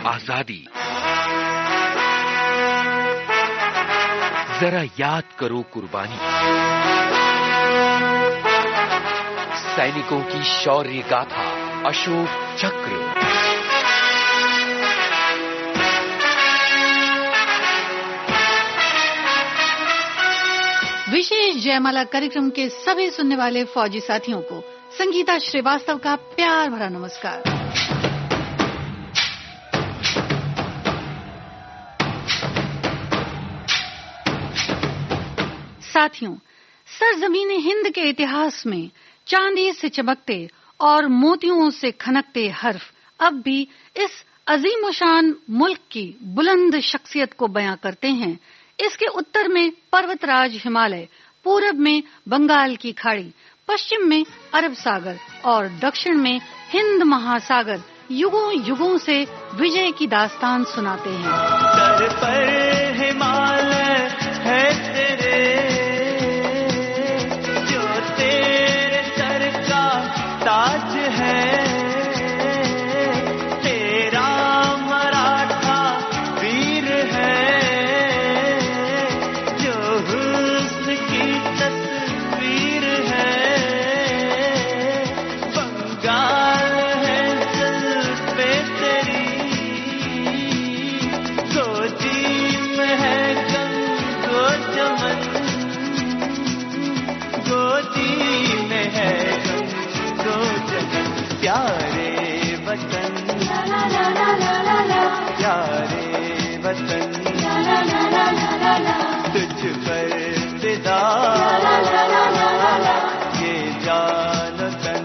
आजादी। जरा याद करो कुर्बानी, सैनिकों की शौर्य गाथा, अशोक चक्र। विशेष जयमाला कार्यक्रम के सभी सुनने वाले फौजी साथियों को संगीता श्रीवास्तव का प्यार भरा नमस्कार। साथियों, सरजमीन हिंद के इतिहास में चांदी से चमकते और मोतियों से खनकते हर्फ अब भी इस अजीमोशान मुल्क की बुलंद शख्सियत को बयां करते हैं। इसके उत्तर में पर्वतराज हिमालय, पूरब में बंगाल की खाड़ी, पश्चिम में अरब सागर और दक्षिण में हिंद महासागर युगों युगों से विजय की दास्तान सुनाते हैं। सर पर हिमालय है तेरे, जो तेरे सर का ताज है, तेरा मराठा वीर है, जो हुस्न की तस्वीर है, बंगाल है जुल्फे तेरी, गोदी में है गंगो चमन, गोदी में है गंगो चमन। प्यारे वतन, प्यारे वतन, तुझ पर फिदा ये जान तन।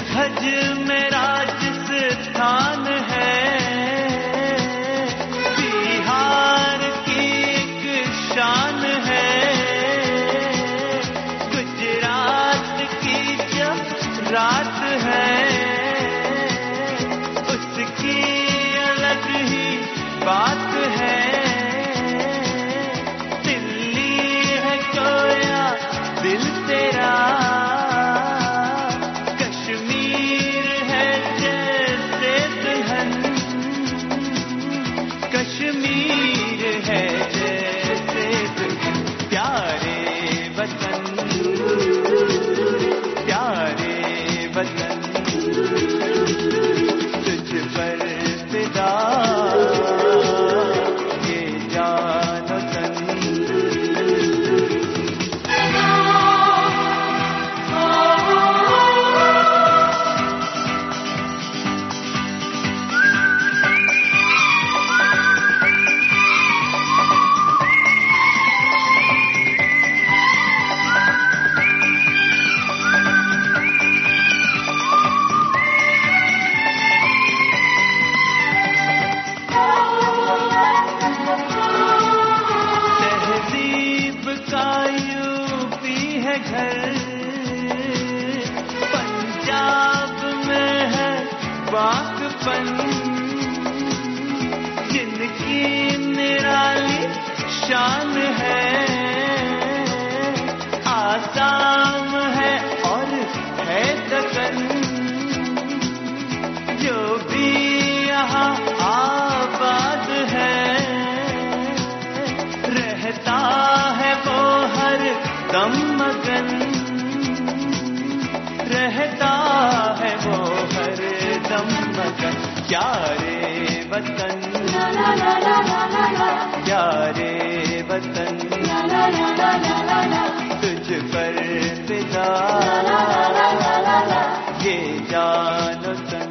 धज मेरा जिस स्थान है, बिहार की एक शान है, गुजरात की जो रात है, उसकी अलग ही बात है, दिल्ली है कोया दिल तेरा, कश्मीर है जैसे प्यारे वतन, प्यारे वतन, तुझ पर फिदा ये जान तन। पंजाब में है बागपन, जिनकी निराली शान है, आसाम है और है दक्कन, जो भी यहाँ आबाद है, रहता है वो हर दम मगन, रहता है वो हर दम मगन। प्यारे वतन, प्यारे वतन, तुझ पर फिदा ये जान तन।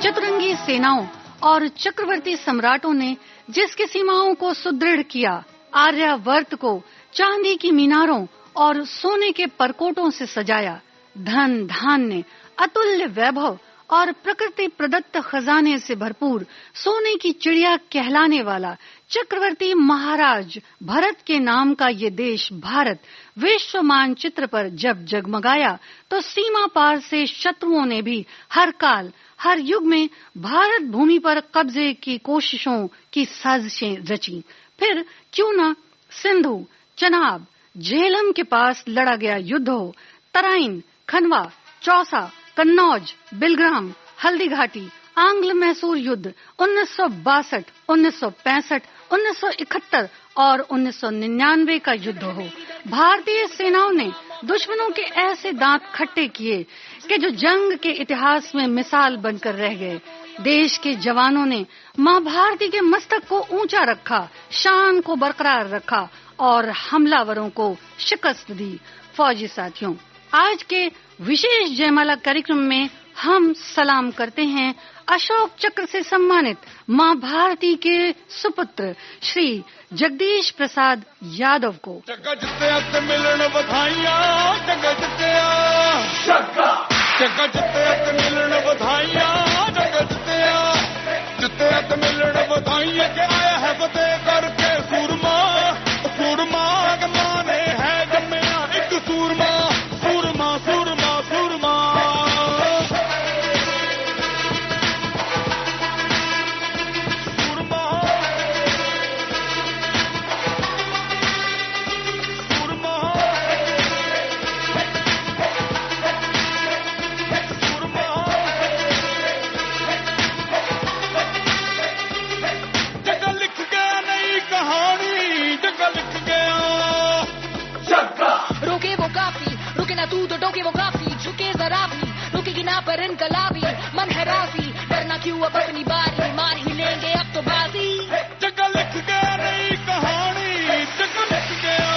चतुरंगी सेनाओं और चक्रवर्ती सम्राटों ने जिसकी सीमाओं को सुदृढ़ किया, आर्यावर्त को चांदी की मीनारों और सोने के परकोटों से सजाया, धन धान्य, अतुल्य वैभव और प्रकृति प्रदत्त खजाने से भरपूर सोने की चिड़िया कहलाने वाला चक्रवर्ती महाराज भरत के नाम का ये देश भारत विश्व मानचित्र पर जब जगमगाया तो सीमा पार से शत्रुओं ने भी हर काल हर युग में भारत भूमि पर कब्जे की कोशिशों की साजिशें रची। फिर क्यों न सिंधु, चनाब, झेलम के पास लड़ा गया युद्ध हो, तराइन, खनवा, चौसा, कन्नौज, बिलग्राम, हल्दी घाटी, आंग्ल मैसूर युद्ध 1962, 1965, 1971 और 1999 का युद्ध हो, भारतीय सेनाओं ने दुश्मनों के ऐसे दांत खट्टे किए कि जो जंग के इतिहास में मिसाल बनकर रह गए। देश के जवानों ने मां भारती के मस्तक को ऊंचा रखा, शान को बरकरार रखा और हमलावरों को शिकस्त दी। फौजी साथियों, आज के विशेष जयमाला कार्यक्रम में हम सलाम करते हैं अशोक चक्र से सम्मानित मां भारती के सुपुत्र श्री जगदीश प्रसाद यादव को। जगत मिलन बधाइयां, जगत मिलन बधाइयां, जगत मिलन बधाइयां के आया है फतेह करके सूरमा, सूरमा के माने है जम्मिया एक सूरमा, सूरमा सूरमा सूरमा। तू तो टोके वो काफी झुके जरा भी, रुकेगी ना पर इनकलाबी, मन है राजी, डरना क्यों अब अपनी बारी, मार ही लेंगे अब तो बाजी। जगह लिख गया नई कहानी, जगह लिख गया,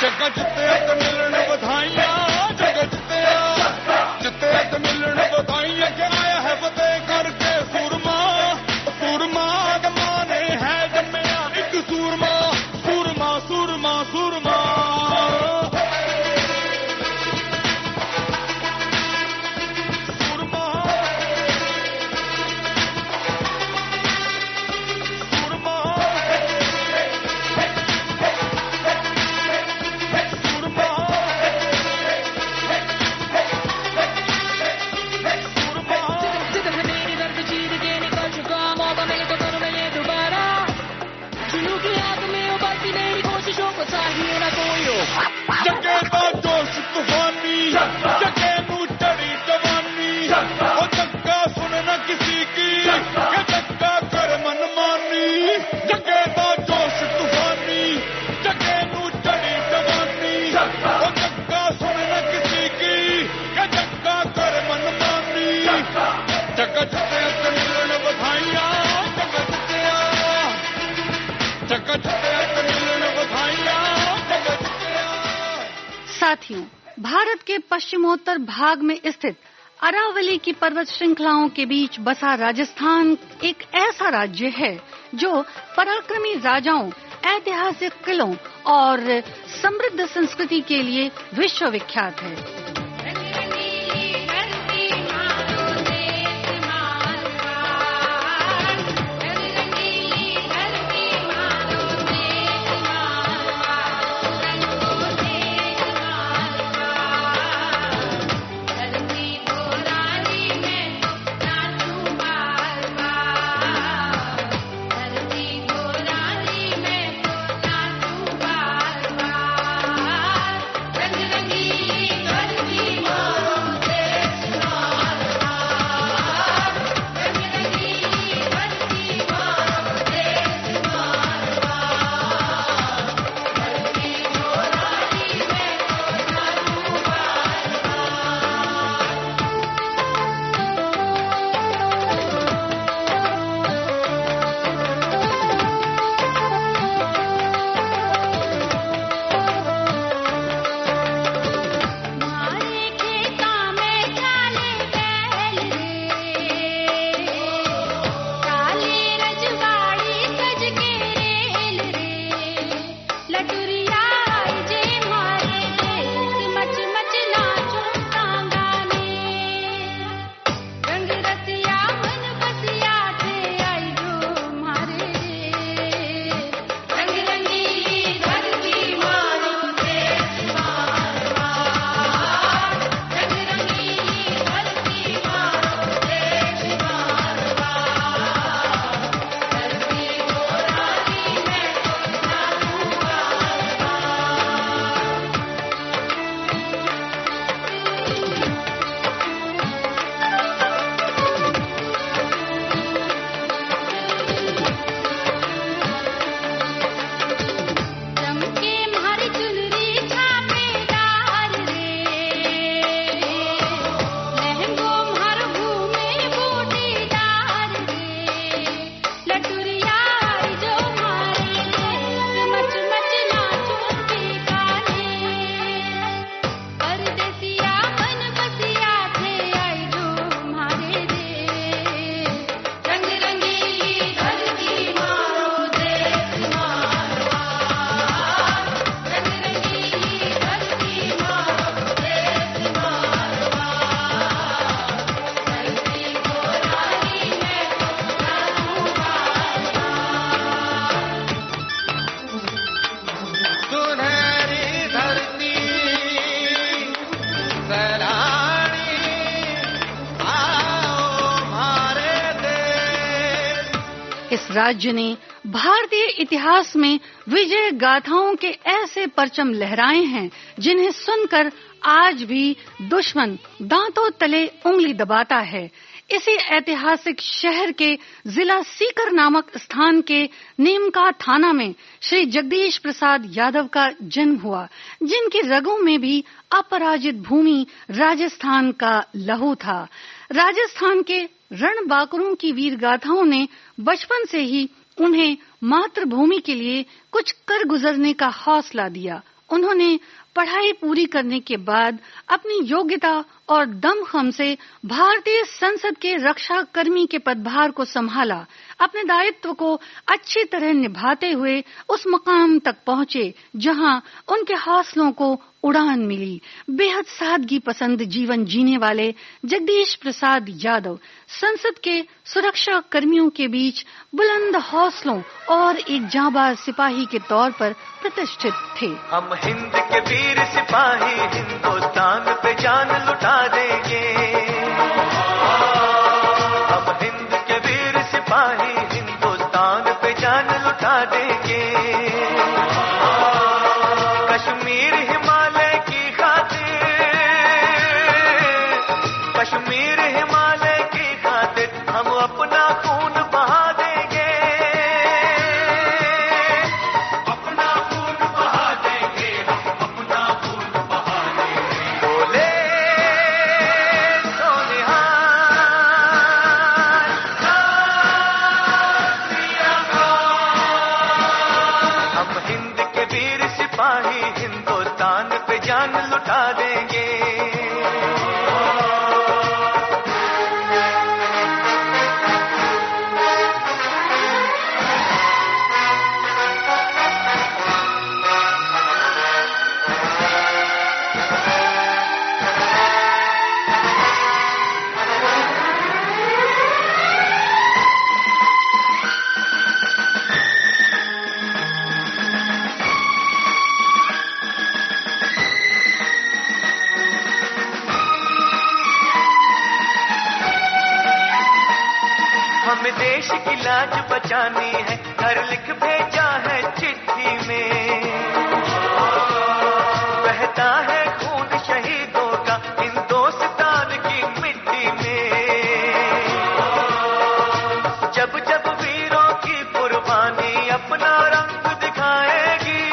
जगह जिते मिलन बधाइयां, जगह जिते मिलन बधाइयां के आया है फतेह करके सूरमा, सूरमा के माने है जम्मिया एक सूरमा, सूरमा सूरमा सूरमा। जगे दा जोश तूफानी, जगे नू चढ़ी जवानी, ओ जग्गा सुन न किसी की, के जग्गा कर मनमानी। जगे दा जोश तूफानी, जगे नू चढ़ी जवानी, ओ जग्गा सुन न किसी की, के जग्गा कर मनमानी। जगत से मिलन बधाइयां, जगत से मिलन बधाइयां। साथियों, भारत के पश्चिमोत्तर भाग में स्थित अरावली की पर्वत श्रृंखलाओं के बीच बसा राजस्थान एक ऐसा राज्य है जो पराक्रमी राजाओं, ऐतिहासिक किलों और समृद्ध संस्कृति के लिए विश्व विख्यात है। राज्य ने भारतीय इतिहास में विजय गाथाओं के ऐसे परचम लहराए हैं जिन्हें सुनकर आज भी दुश्मन दांतों तले उंगली दबाता है। इसी ऐतिहासिक शहर के जिला सीकर नामक स्थान के नीमका थाना में श्री जगदीश प्रसाद यादव का जन्म हुआ, जिनकी रगों में भी अपराजित भूमि राजस्थान का लहू था। राजस्थान के रणबांकुरों की वीर गाथाओं ने बचपन से ही उन्हें मातृभूमि के लिए कुछ कर गुजरने का हौसला दिया। उन्होंने पढ़ाई पूरी करने के बाद अपनी योग्यता और दमखम से भारतीय संसद के रक्षा कर्मी के पदभार को संभाला। अपने दायित्व को अच्छी तरह निभाते हुए उस मकाम तक पहुंचे जहां उनके हौसलों को उड़ान मिली। बेहद सादगी पसंद जीवन जीने वाले जगदीश प्रसाद यादव संसद के सुरक्षा कर्मियों के बीच बुलंद हौसलों और एक जांबाज सिपाही के तौर पर प्रतिष्ठित थे। हम हिंद के वीर सिपाही हिंदुस्तान पे जान लुटा देंगे। हम हिंद के वीर सिपाही हिंदुस्तान पे जान लुटा देंगे। कश्मीर हिमालय की खातिर, कश्मीर हिमालय की खातिर हम अपना खून बहा देंगे। अपना खून बहा देंगे, अपना खून बहा देंगे। बोले सोनिहार हम हिंद के वीर सिपाही हिंदुस्तान पे जान लुटा देंगे। हमें देश की लाज बचानी है, घर लिख भेजा है चिट्ठी में। बहता है खून शहीदों का हिंदुस्तान की मिट्टी में। जब जब वीरों की कुर्बानी अपना रंग दिखाएगी,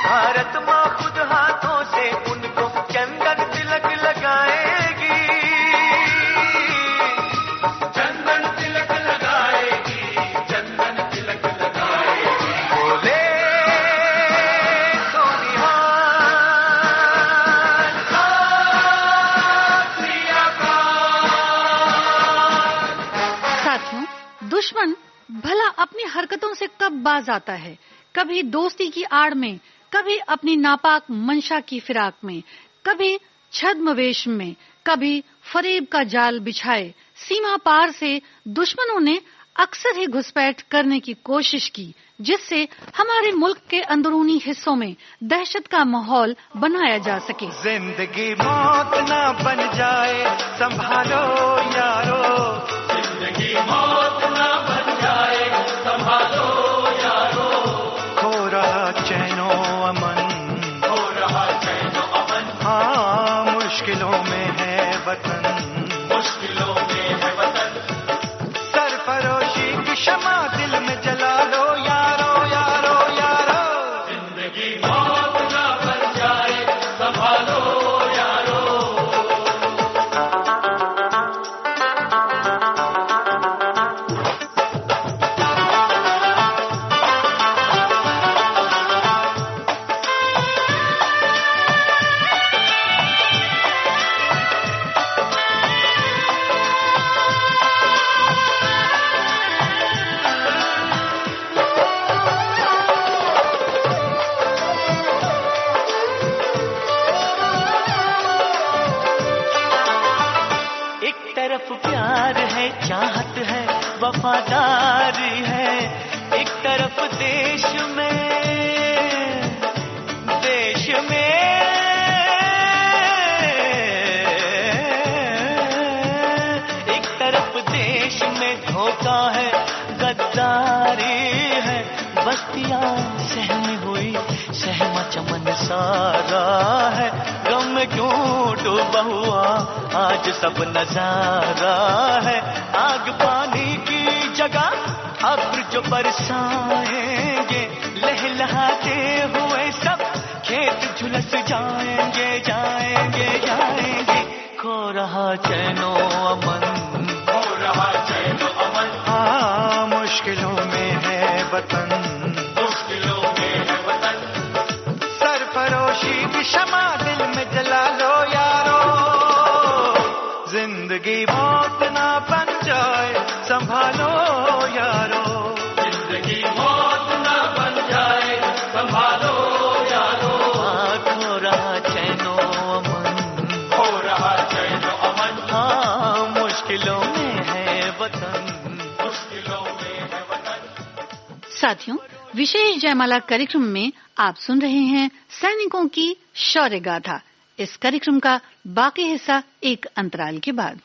भारत माँ खुद हाथों से उनको चंदन तिलक लगाएगी। दुश्मन भला अपनी हरकतों से कब बाज आता है, कभी दोस्ती की आड़ में, कभी अपनी नापाक मंशा की फिराक में, कभी छद्मवेश में, कभी फरेब का जाल बिछाए। सीमा पार से दुश्मनों ने अक्सर ही घुसपैठ करने की कोशिश की, जिससे हमारे मुल्क के अंदरूनी हिस्सों में दहशत का माहौल बनाया जा सके। जिंदगी मौत ना बन जाए, संभालो यारो। जिंदगी मौत ना बन जाए, संभालो यारो। हो रहा चैनो अमन, हो रहा चैनो अमन। हाँ, मुश्किलों में है वतन, मुश्किलों में है वतन। सरफरोशी की शमा दिल में जला लो यारो, यारो, यारो। जिंदगी मौत ना बन जाए, संभालो यारो। चाहत है, वफादारी है, एक तरफ देश में एक तरफ देश में धोखा रातियां सहमी हुई, सहमा चमन सारा है, गम में क्यों डूबा हुआ आज सब नजारा है। आग पानी की जगह अब्र जो बरसाएंगे, लहलहाते हुए सब खेत झुलस जाएंगे, जाएंगे जाएंगे। खो रहा चैनो अमन, खो रहा चैनो अमन, हाँ मुश्किलों में है वतन, मुश्किलों में है वतन। सरफरोशी की शमा दिल में जला लो यारो, जिंदगी मौत ना बन जाए संभालो यारो, जिंदगी मौत ना बन जाए संभालो यारो। खो रहा चैनो अमन, खो रहा चैनो अमन, हाँ मुश्किलों में है वतन, मुश्किलों में है वतन। साथियों, विशेष जयमाला कार्यक्रम में आप सुन रहे हैं सैनिकों की शौर्य गाथा। इस कार्यक्रम का बाकी हिस्सा एक अंतराल के बाद।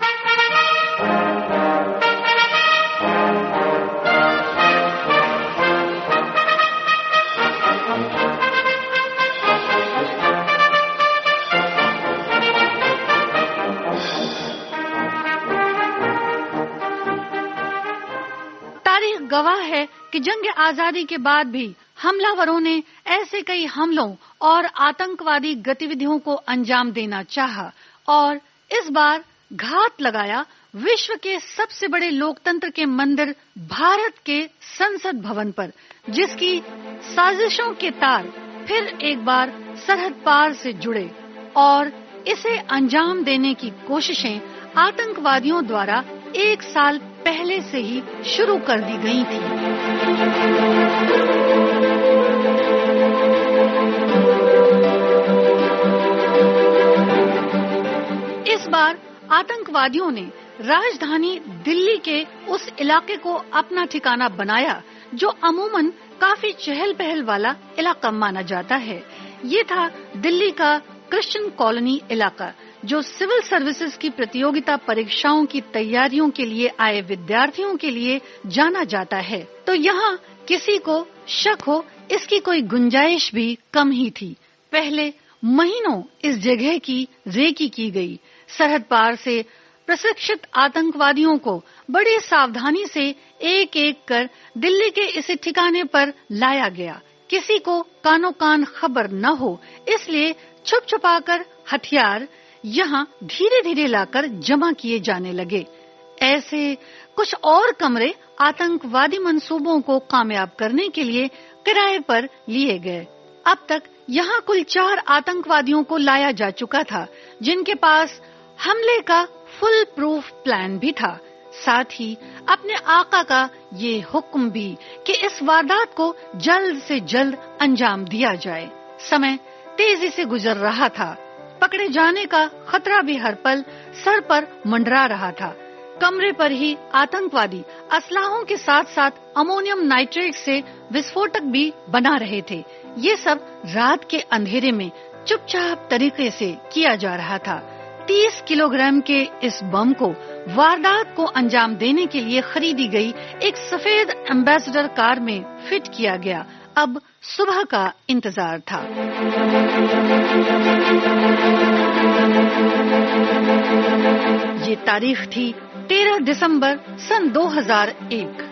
तारीख गवाह है कि जंग आजादी के बाद भी हमलावरों ने ऐसे कई हमलों और आतंकवादी गतिविधियों को अंजाम देना चाहा और इस बार घात लगाया विश्व के सबसे बड़े लोकतंत्र के मंदिर भारत के संसद भवन पर, जिसकी साजिशों के तार फिर एक बार सरहद पार से जुड़े और इसे अंजाम देने की कोशिशें आतंकवादियों द्वारा 1 साल पहले से ही शुरू कर दी गई थी। इस बार आतंकवादियों ने राजधानी दिल्ली के उस इलाके को अपना ठिकाना बनाया जो अमूमन काफी चहल पहल वाला इलाका माना जाता है। ये था दिल्ली का क्रिश्चियन कॉलोनी इलाका, जो सिविल सर्विसेज की प्रतियोगिता परीक्षाओं की तैयारियों के लिए आए विद्यार्थियों के लिए जाना जाता है। तो यहाँ किसी को शक हो इसकी कोई गुंजाइश भी कम ही थी। पहले महीनों इस जगह की रेकी की गई। सरहद पार से प्रशिक्षित आतंकवादियों को बड़ी सावधानी से एक एक कर दिल्ली के इस ठिकाने पर लाया गया। किसी को कानो कान खबर न हो इसलिए छुप छुपाकर हथियार यहाँ धीरे धीरे लाकर जमा किए जाने लगे। ऐसे कुछ और कमरे आतंकवादी मंसूबों को कामयाब करने के लिए किराए पर लिए गए। अब तक यहाँ कुल 4 आतंकवादियों को लाया जा चुका था, जिनके पास हमले का फुल प्रूफ प्लान भी था। साथ ही अपने आका का ये हुक्म भी कि इस वारदात को जल्द से जल्द अंजाम दिया जाए। समय तेजी से गुजर रहा था। पकड़े जाने का खतरा भी हर पल सर पर मंडरा रहा था। कमरे पर ही आतंकवादी असलाहों के साथ साथ अमोनियम नाइट्रेट से विस्फोटक भी बना रहे थे। ये सब रात के अंधेरे में चुपचाप तरीके से किया जा रहा था। 30 किलोग्राम के इस बम को वारदात को अंजाम देने के लिए खरीदी गई एक सफेद एम्बेसडर कार में फिट किया गया। अब सुबह का इंतजार था। ये तारीख थी 13 दिसंबर सन 2001,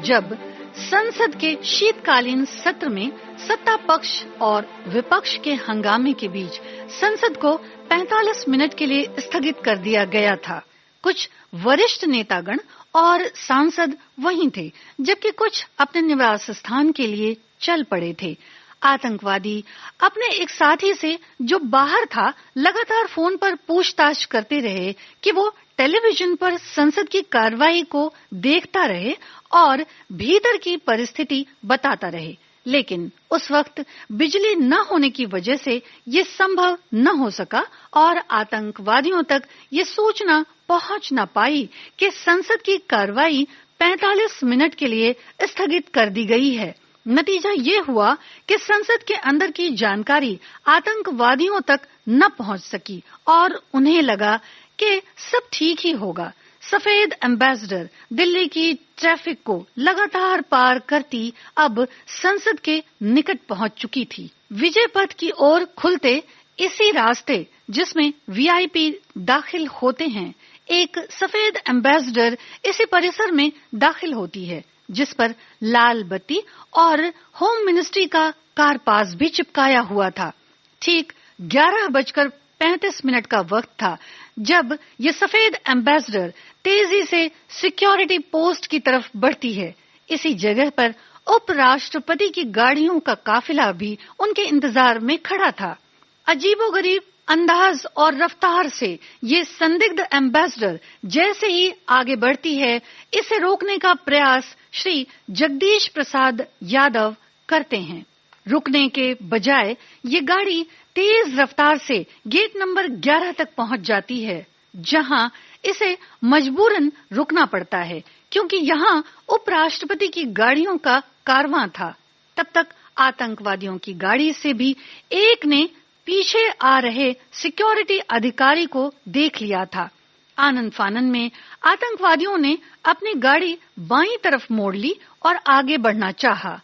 जब संसद के शीतकालीन सत्र में सत्ता पक्ष और विपक्ष के हंगामे के बीच संसद को 45 मिनट के लिए स्थगित कर दिया गया था। कुछ वरिष्ठ नेतागण और सांसद वहीं थे, जबकि कुछ अपने निवास स्थान के लिए चल पड़े थे। आतंकवादी अपने एक साथी से जो बाहर था लगातार फोन पर पूछताछ करते रहे कि वो टेलीविजन पर संसद की कार्रवाई को देखता रहे और भीतर की परिस्थिति बताता रहे। लेकिन उस वक्त बिजली न होने की वजह से ये संभव न हो सका और आतंकवादियों तक ये सूचना पहुंच न पाई कि संसद की कार्रवाई 45 मिनट के लिए स्थगित कर दी गई है। नतीजा ये हुआ कि संसद के अंदर की जानकारी आतंकवादियों तक न पहुंच सकी और उन्हें लगा कि सब ठीक ही होगा। सफेद एम्बेसडर दिल्ली की ट्रैफिक को लगातार पार करती अब संसद के निकट पहुंच चुकी थी। विजय पथ की ओर खुलते इसी रास्ते जिसमें वीआईपी दाखिल होते हैं, एक सफेद एम्बेसडर इसी परिसर में दाखिल होती है, जिस पर लाल बत्ती और होम मिनिस्ट्री का कार पास भी चिपकाया हुआ था। ठीक 11:35 का वक्त था जब ये सफेद एम्बेसडर तेजी से सिक्योरिटी पोस्ट की तरफ बढ़ती है। इसी जगह पर उपराष्ट्रपति की गाड़ियों का काफिला भी उनके इंतजार में खड़ा था। अजीबोगरीब अंदाज और रफ्तार से ये संदिग्ध एम्बेसडर जैसे ही आगे बढ़ती है, इसे रोकने का प्रयास श्री जगदीश प्रसाद यादव करते हैं। रुकने के बजाय ये गाड़ी तेज रफ्तार से गेट नंबर 11 तक पहुंच जाती है, जहां इसे मजबूरन रुकना पड़ता है क्योंकि यहां उपराष्ट्रपति की गाड़ियों का कारवां था। तब तक आतंकवादियों की गाड़ी से भी एक ने पीछे आ रहे सिक्योरिटी अधिकारी को देख लिया था। आनन फानन में आतंकवादियों ने अपनी गाड़ी बाईं तरफ मोड़ ली और आगे बढ़ना चाहा।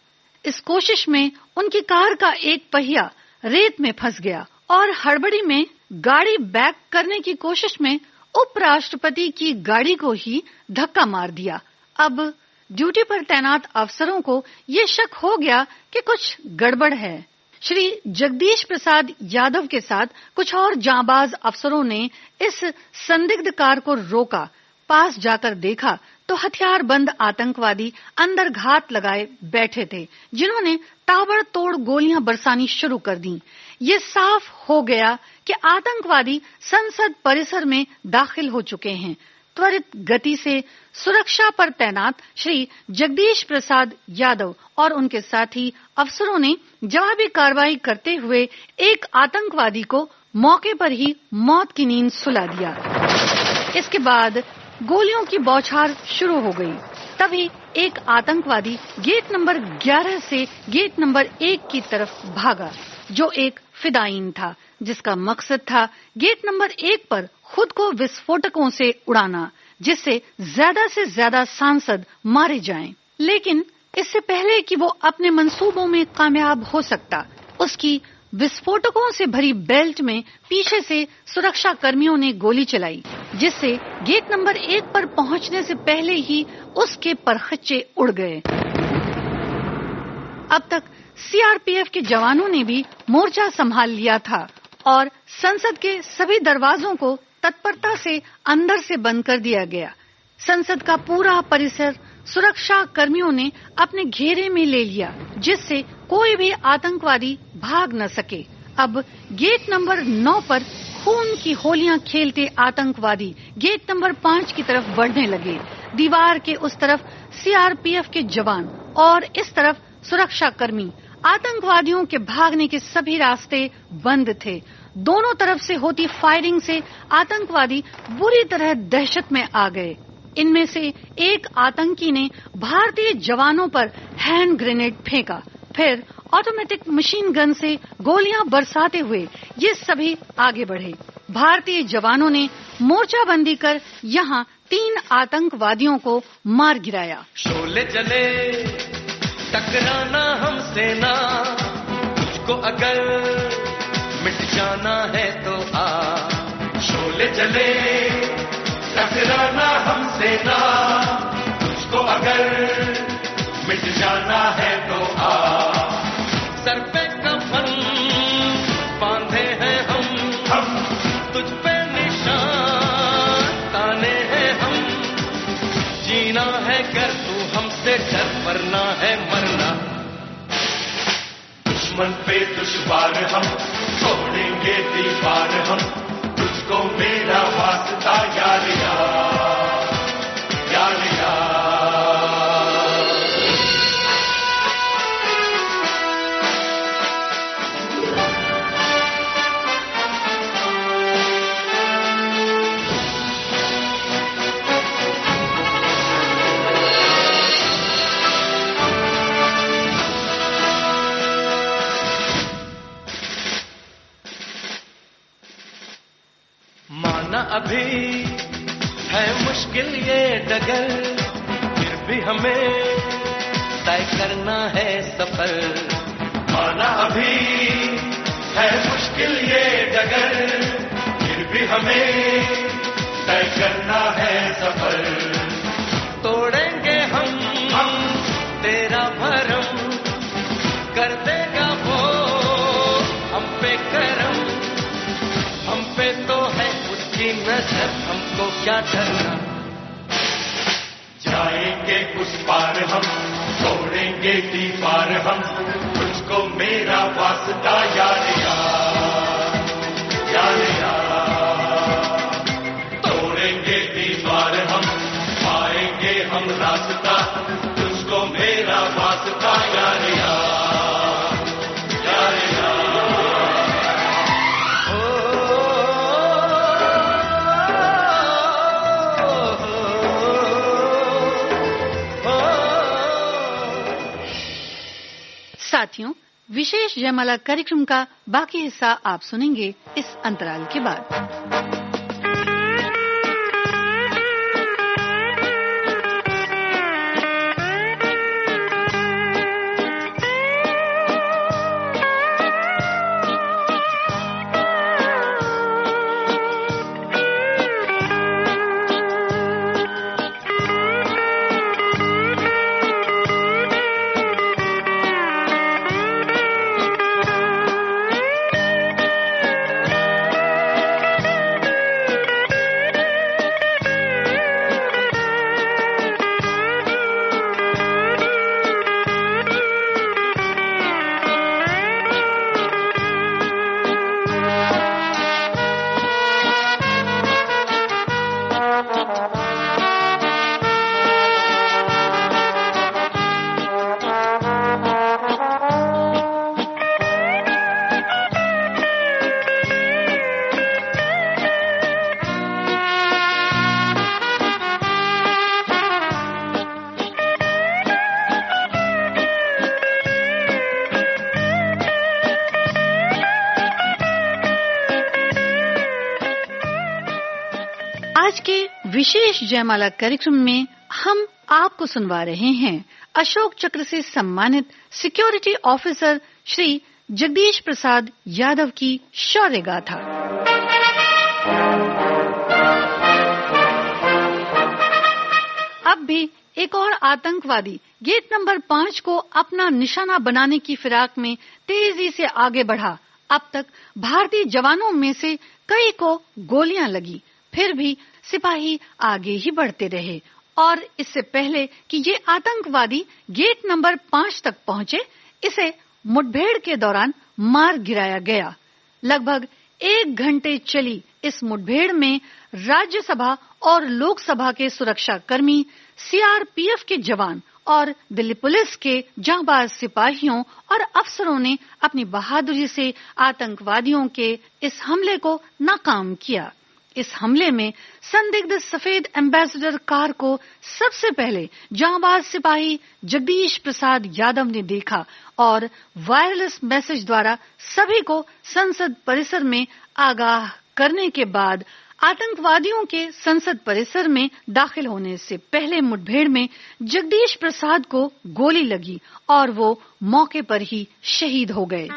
इस कोशिश में उनकी कार का एक पहिया रेत में फंस गया और हड़बड़ी में गाड़ी बैक करने की कोशिश में उपराष्ट्रपति की गाड़ी को ही धक्का मार दिया। अब ड्यूटी पर तैनात अफसरों को ये शक हो गया कि कुछ गड़बड़ है। श्री जगदीश प्रसाद यादव के साथ कुछ और जांबाज अफसरों ने इस संदिग्ध कार को रोका। पास जाकर देखा तो हथियारबंद आतंकवादी अंदर घात लगाए बैठे थे, जिन्होंने ताबड़तोड़ गोलियां बरसानी शुरू कर दी। ये साफ हो गया कि आतंकवादी संसद परिसर में दाखिल हो चुके हैं। त्वरित गति से सुरक्षा पर तैनात श्री जगदीश प्रसाद यादव और उनके साथी अफसरों ने जवाबी कार्रवाई करते हुए एक आतंकवादी को मौके पर ही मौत की नींद सुला दिया। इसके बाद गोलियों की बौछार शुरू हो गई। तभी एक आतंकवादी गेट नंबर 11 से गेट नंबर 1 की तरफ भागा, जो एक फिदायीन था, जिसका मकसद था गेट नंबर 1 पर खुद को विस्फोटकों से उड़ाना, जिससे ज्यादा से ज्यादा सांसद मारे जाएं। लेकिन इससे पहले कि वो अपने मंसूबों में कामयाब हो सकता, उसकी विस्फोटकों से भरी बेल्ट में पीछे से सुरक्षा कर्मियों ने गोली चलाई, जिससे गेट नंबर 1 पर पहुंचने से पहले ही उसके परखच्चे उड़ गए। अब तक सीआरपीएफ के जवानों ने भी मोर्चा संभाल लिया था और संसद के सभी दरवाजों को तत्परता से अंदर से बंद कर दिया गया। संसद का पूरा परिसर सुरक्षा कर्मियों ने अपने घेरे में ले लिया, जिससे कोई भी आतंकवादी भाग न सके। अब गेट नंबर 9 पर खून की होलियां खेलते आतंकवादी गेट नंबर 5 की तरफ बढ़ने लगे। दीवार के उस तरफ सीआरपीएफ के जवान और इस तरफ सुरक्षा कर्मी। आतंकवादियों के भागने के सभी रास्ते बंद थे। दोनों तरफ से होती फायरिंग से आतंकवादी बुरी तरह दहशत में आ गए। इनमें से एक आतंकी ने भारतीय जवानों पर हैंड ग्रेनेड फेंका, फिर ऑटोमेटिक मशीन गन से गोलियां बरसाते हुए ये सभी आगे बढ़े। भारतीय जवानों ने मोर्चाबंदी कर यहाँ 3 आतंकवादियों को मार गिराया। शोले जले टकराना हमसे ना, तुझको अगर मिट जाना है तो आ। शोले जले टकराना हमसे ना, तुझको अगर मिट जाना है तो आ। सर पे कफन बांधे हैं हम तुझ पे निशान ताने हैं हम। जीना है कर तू हमसे डर, वरना है मरना। दुश्मन पे दुश्वार हम तोड़ेंगे दीवार हम, तुझको मेरा वास्ता यार यार यार यार। माना अभी है मुश्किल ये डगर, फिर भी हमें तय करना है सफर। माना अभी है मुश्किल ये डगर, फिर भी हमें तय करना है सफर। तोड़ेंगे हम तेरा भरम, कर देगा वो हम पे करम। हम पे तो है उसकी नजर, हमको क्या डरना। जाएंगे उस पार हम, तोड़ेंगे दीवार हम, तुझको मेरा वास्ता यार यार, यार यार। तोड़ेंगे दीवार हम, पाएंगे हम रास्ता, तुझको मेरा वास्ता यार यार, यार यार। साथियों, विशेष जयमाला कार्यक्रम का बाकी हिस्सा आप सुनेंगे इस अंतराल के बाद। आज के विशेष जयमाला कार्यक्रम में हम आपको सुनवा रहे हैं अशोक चक्र से सम्मानित सिक्योरिटी ऑफिसर श्री जगदीश प्रसाद यादव की शौर्य गाथा। अब भी एक और आतंकवादी गेट नंबर 5 को अपना निशाना बनाने की फिराक में तेजी से आगे बढ़ा। अब तक भारतीय जवानों में से कई को गोलियां लगी, फिर भी सिपाही आगे ही बढ़ते रहे और इससे पहले कि ये आतंकवादी गेट नंबर 5 तक पहुंचे, इसे मुठभेड़ के दौरान मार गिराया गया। लगभग 1 घंटे चली इस मुठभेड़ में राज्यसभा और लोकसभा के सुरक्षा कर्मी, सीआरपीएफ के जवान और दिल्ली पुलिस के जांबाज सिपाहियों और अफसरों ने अपनी बहादुरी से आतंकवादियों के इस हमले को नाकाम किया। इस हमले में संदिग्ध सफेद एम्बेसडर कार को सबसे पहले जांबाज सिपाही जगदीश प्रसाद यादव ने देखा और वायरलेस मैसेज द्वारा सभी को संसद परिसर में आगाह करने के बाद आतंकवादियों के संसद परिसर में दाखिल होने से पहले मुठभेड़ में जगदीश प्रसाद को गोली लगी और वो मौके पर ही शहीद हो गए।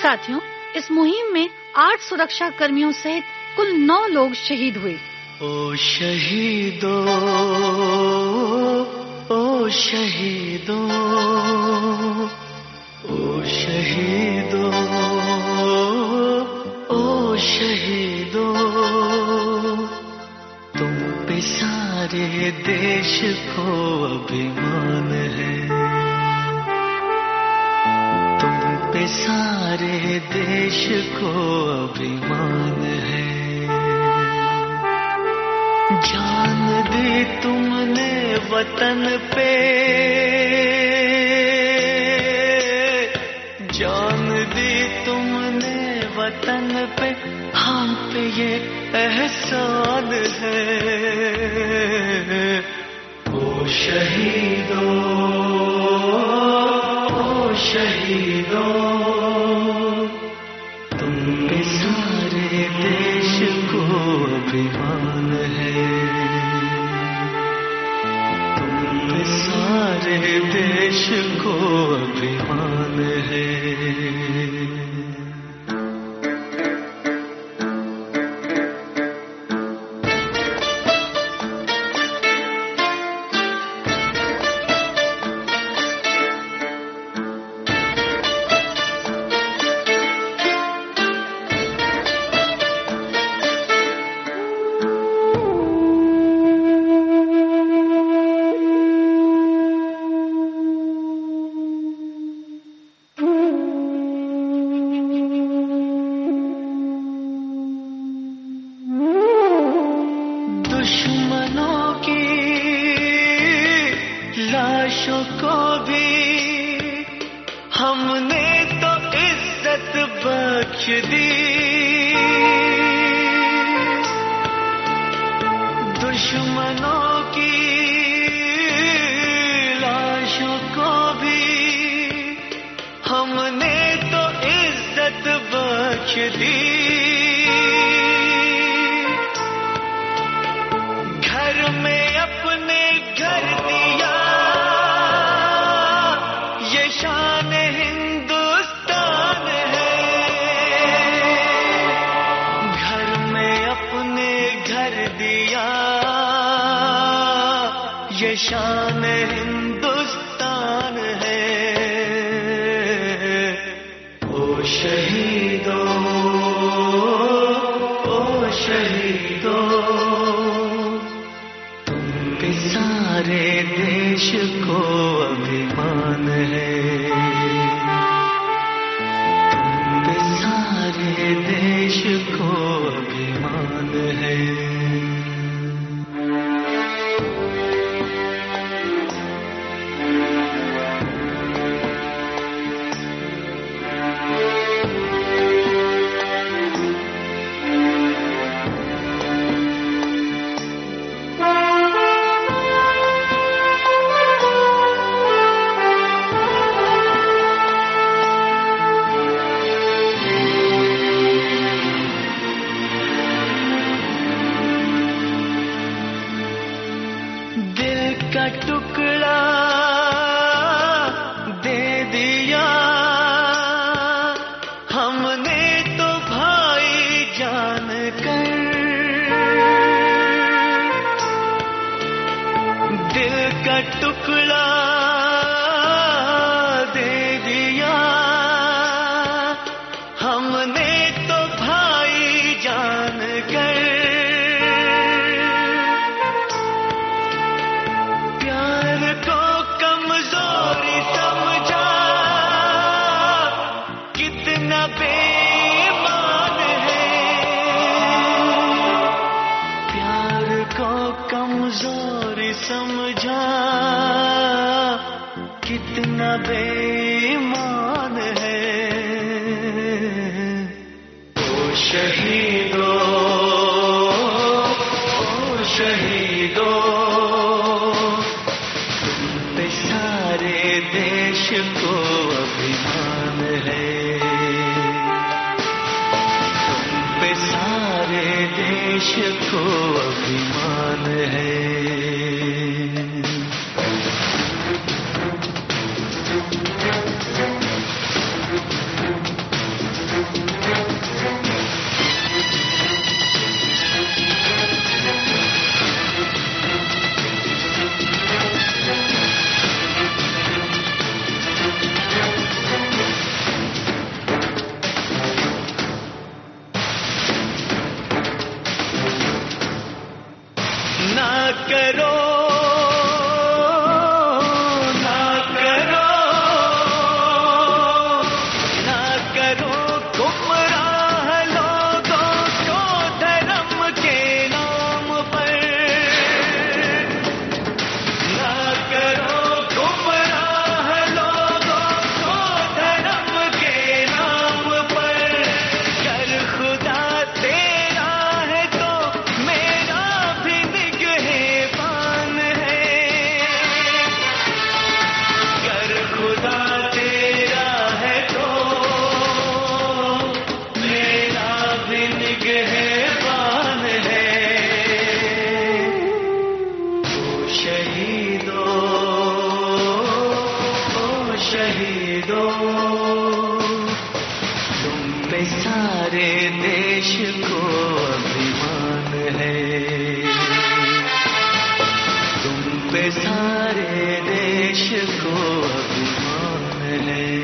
साथियों, इस मुहिम में 8 सुरक्षा कर्मियों सहित कुल 9 लोग शहीद हुए। ओ शहीदों, ओ शहीदों, ओ शहीदों, ओ शहीदों, तुम पे सारे देश को अभिमान है, पे सारे देश को अभिमान है। जान दी तुमने वतन पे, वतन पे हम पे ये एहसान है। ओ शहीदों, ओ शहीदों, तुम पे सारे देश को अभिमान है। तुम पे सारे देश को अभिमान है। दुश्मनों की लाशों को भी हमने तो इज्जत बख्श दी। दुश्मनों की लाशों को भी हमने तो इज्जत बख्श दी। घर में अपने घर दिया, ये शान हिंदुस्तान है। घर में अपने घर दिया, ये शान हिंदुस्तान है। ओ शहीदों, ओ शहीदों, सारे देश को अभिमान है। तुम पे सारे देश को अभिमान है। का टुकड़ा दे दिया हमने तो भाई जान कर। दिल का टुकड़ा दे दिया हमने तो भाई जान कर। बेईमान है प्यार को कमजोरी समझा, कितना बेईमान है। ओ शहीदों, ओ शहीदों, तुम पे सारे देश को अभिमान है। देश को अभिमान है। ना करो, ना करो, ना करो गुमराह लोगों को धर्म के नाम पर। ना करो गुमराह लोगों को धर्म के नाम पर। कर को अभिमान है, तुम पे सारे देश को अभिमान है।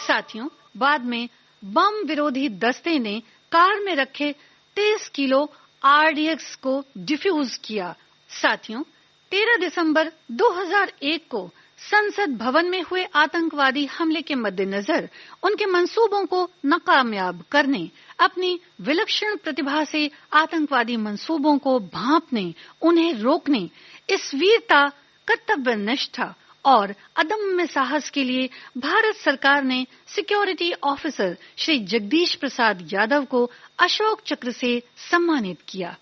साथियों, बाद में बम विरोधी दस्ते ने कार में रखे 30 किलो आरडीएक्स को डिफ्यूज किया। साथियों, 13 दिसंबर 2001 को संसद भवन में हुए आतंकवादी हमले के मद्देनजर उनके मंसूबों को नाकामयाब करने, अपनी विलक्षण प्रतिभा से आतंकवादी मंसूबों को भांपने, उन्हें रोकने, इस वीरता, कर्तव्यनिष्ठा और अदम्य साहस के लिए भारत सरकार ने सिक्योरिटी ऑफिसर श्री जगदीश प्रसाद यादव को अशोक चक्र से सम्मानित किया।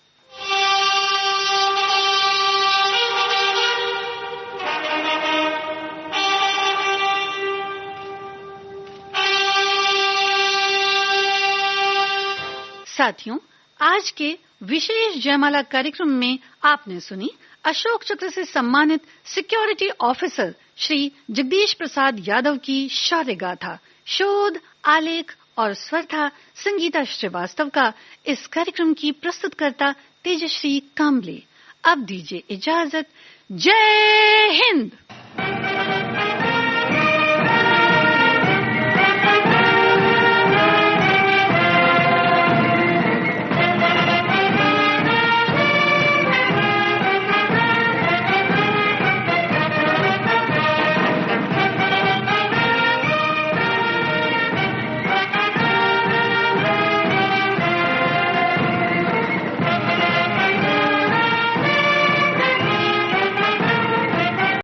साथियों, आज के विशेष जयमाला कार्यक्रम में आपने सुनी अशोक चक्र से सम्मानित सिक्योरिटी ऑफिसर श्री जगदीश प्रसाद यादव की शौर्य गाथा। शोध, आलेख और स्वर था संगीता श्रीवास्तव का। इस कार्यक्रम की प्रस्तुतकर्ता तेजश्री काम्बले। अब दीजिए इजाजत। जय हिंद।